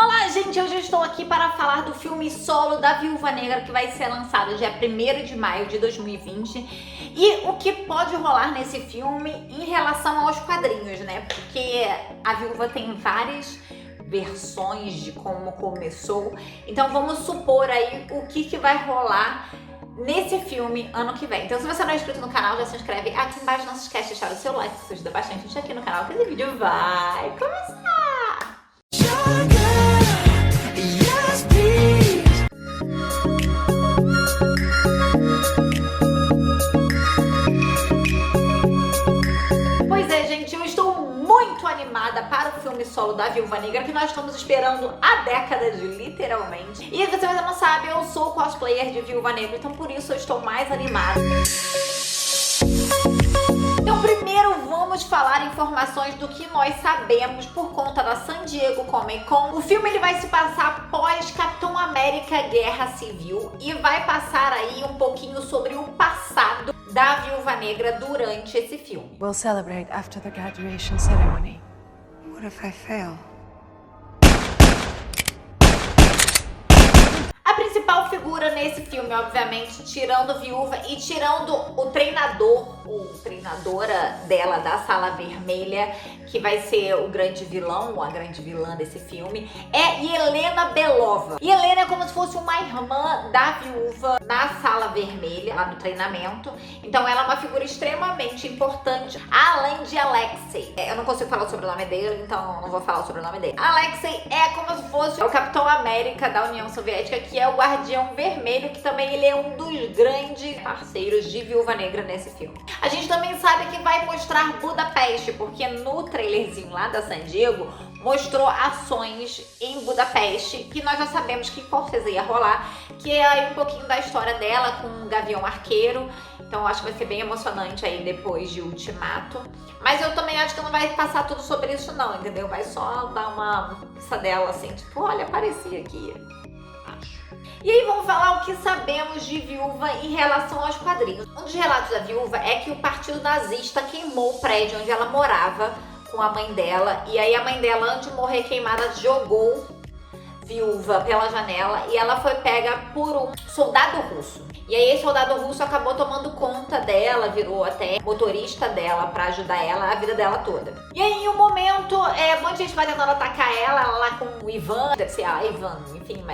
Olá, gente! Hoje eu estou aqui para falar do filme solo da Viúva Negra que vai ser lançado dia 1º de maio de 2020 e o que pode rolar nesse filme em relação aos quadrinhos, né? Porque a Viúva tem várias versões de como começou, então vamos supor aí o que vai rolar nesse filme ano que vem. Então se você não é inscrito no canal, já se inscreve aqui embaixo, não se esquece de deixar o seu like, isso ajuda bastante a gente aqui no canal, que esse vídeo vai começar! Pois é, gente, eu estou muito animada para o filme solo da Viúva Negra, que nós estamos esperando há décadas, literalmente. E se você ainda não sabe, eu sou cosplayer de Viúva Negra, então por isso eu estou mais animada. Então primeiro vamos falar informações do que nós sabemos por conta da San Diego Comic Con. O filme ele vai se passar após Capitão América Guerra Civil e vai passar aí um pouquinho sobre o passado da Viúva Negra durante esse filme. We'll celebrate after the graduation ceremony. What if I fail? A principal figura nesse filme, obviamente, tirando Viúva e tirando o treinador, ou treinadora dela da Sala Vermelha, que vai ser o grande vilão, ou a grande vilã desse filme, é Yelena Belova. E Yelena é como se fosse uma irmã da Viúva na Sala Vermelha, lá no treinamento. Então ela é uma figura extremamente importante, além de Alexei. Eu não consigo falar o sobrenome dele, então não vou falar o sobrenome dele. Alexei é como se fosse o Capitão América da União Soviética, que é o Guardião Vermelho, que também ele é um dos grandes parceiros de Viúva Negra nesse filme. A gente também sabe que vai mostrar Budapeste, porque no trailerzinho lá da San Diego mostrou ações em Budapeste, que nós já sabemos que com certeza ia rolar, que é aí um pouquinho da história dela com o Gavião Arqueiro. Então eu acho que vai ser bem emocionante aí depois de Ultimato. Mas eu também acho que não vai passar tudo sobre isso não, entendeu? Vai só dar uma piscadela assim, tipo, olha, apareci aqui. E aí vamos falar o que sabemos de Viúva em relação aos quadrinhos. Um dos relatos da Viúva é que o partido nazista queimou o prédio onde ela morava com a mãe dela. E aí a mãe dela, antes de morrer queimada, jogou Viúva pela janela e ela foi pega por um soldado russo. E aí esse soldado russo acabou tomando conta dela, virou até motorista dela pra ajudar ela a vida dela toda. E aí em um momento, um monte de gente vai tentando atacar ela lá com o Ivan, deve ser a Ivan, enfim,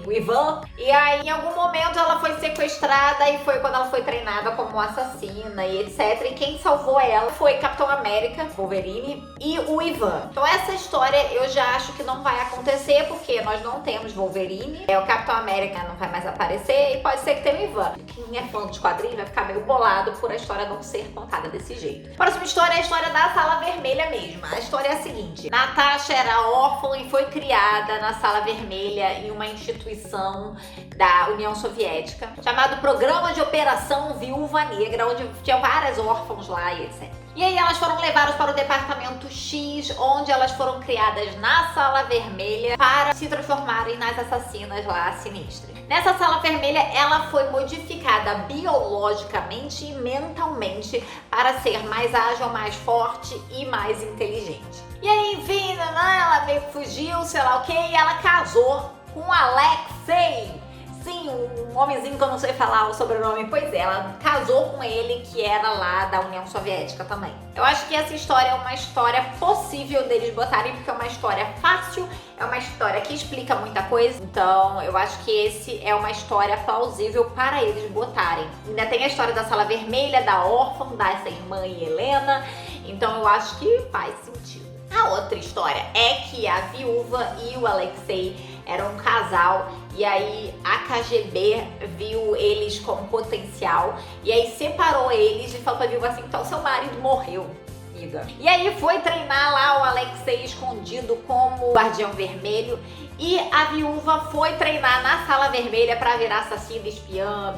o Ivan. E aí em algum momento ela foi sequestrada e foi quando ela foi treinada como assassina e etc. E quem salvou ela foi Capitão América, Wolverine e o Ivan. Então essa história eu já acho que não vai acontecer porque nós não temos Wolverine, o Capitão América não vai mais aparecer e pode ser que tenha o Ivan. Quem é fã dos quadrinhos vai ficar meio bolado por a história não ser contada desse jeito. A próxima história é a história da Sala Vermelha mesmo. A história é a seguinte: Natasha era órfã e foi criada na Sala Vermelha em uma instituição da União Soviética chamado Programa de Operação Viúva Negra, onde tinha várias órfãos lá e etc. E aí elas foram levadas para o departamento X, onde elas foram criadas na Sala Vermelha para se transformarem nas assassinas lá sinistras. Nessa Sala Vermelha, ela foi modificada biologicamente e mentalmente para ser mais ágil, mais forte e mais inteligente. E aí, enfim, ela meio que fugiu, sei lá o que, e ela casou com Alexei. Sim, um homenzinho que eu não sei falar o sobrenome. Pois é, ela casou com ele, que era lá da União Soviética também. Eu acho que essa história é uma história possível deles botarem, porque é uma história fácil, é uma história que explica muita coisa. Então, eu acho que esse é uma história plausível para eles botarem. Ainda tem a história da Sala Vermelha, da órfã, dessa irmã Helena. Então, eu acho que faz sentido. A outra história é que a Viúva e o Alexei eram um casal e aí a KGB viu eles com potencial e aí separou eles e falou pra Viúva assim: então seu marido morreu, amiga. E aí foi treinar lá o Alexei escondido como Guardião Vermelho e a Viúva foi treinar na Sala Vermelha pra virar assassina, espiã,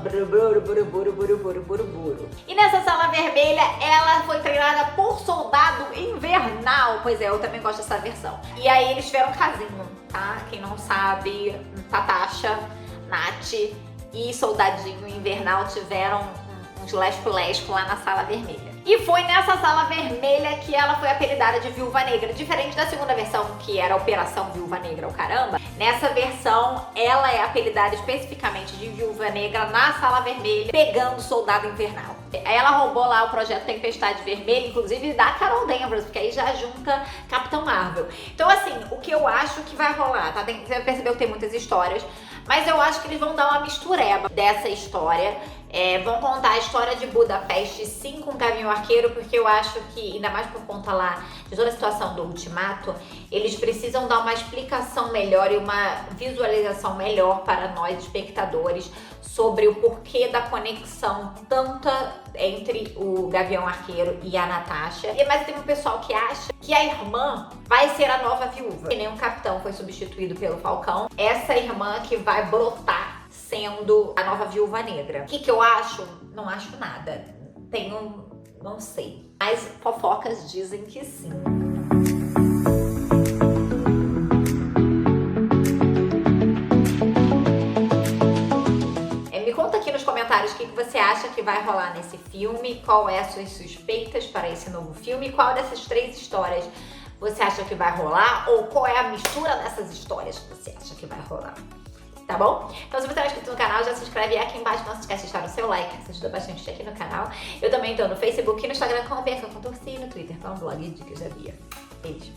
E nessa Sala Vermelha ela foi treinada por Soldado Invernal. Pois é, eu também gosto dessa versão. E aí eles tiveram um casinho, tá? Quem não sabe, Natasha, Nath e Soldadinho Invernal tiveram uns lesco-lesco lá na Sala Vermelha. E foi nessa Sala Vermelha que ela foi apelidada de Viúva Negra. Diferente da segunda versão, que era Operação Viúva Negra, o caramba, Nessa versão, ela é apelidada especificamente de Viúva Negra na Sala Vermelha, pegando o Soldado Invernal. Ela roubou lá o projeto Tempestade Vermelha, inclusive da Carol Danvers, porque aí já junta Capitão Marvel. Então assim, o que eu acho que vai rolar, tá? Você percebeu que tem muitas histórias, mas eu acho que eles vão dar uma mistureba dessa história. Vão contar a história de Budapeste, sim, com o Gavião Arqueiro, porque eu acho que, ainda mais por conta lá de toda a situação do Ultimato, eles precisam dar uma explicação melhor e uma visualização melhor para nós, espectadores, sobre o porquê da conexão tanta entre o Gavião Arqueiro e a Natasha. Mas tem um pessoal que acha que a irmã vai ser a nova viúva. Que nem o Capitão foi substituído pelo Falcão, essa irmã que vai brotar sendo a nova Viúva Negra. O que eu acho? Não acho nada. Não sei. Mas fofocas dizem que sim. Me conta aqui nos comentários o que você acha que vai rolar nesse filme, qual é as suas suspeitas para esse novo filme, qual dessas 3 histórias você acha que vai rolar, ou qual é a mistura dessas histórias que você acha que vai rolar. Tá bom? Então se você não é inscrito no canal, já se inscreve aqui embaixo, não se esquece de deixar o seu like, isso ajuda bastante aqui no canal. Eu também tô no Facebook e no Instagram como Bianca Contorci e no Twitter como blog Dicas da Bia. Beijo!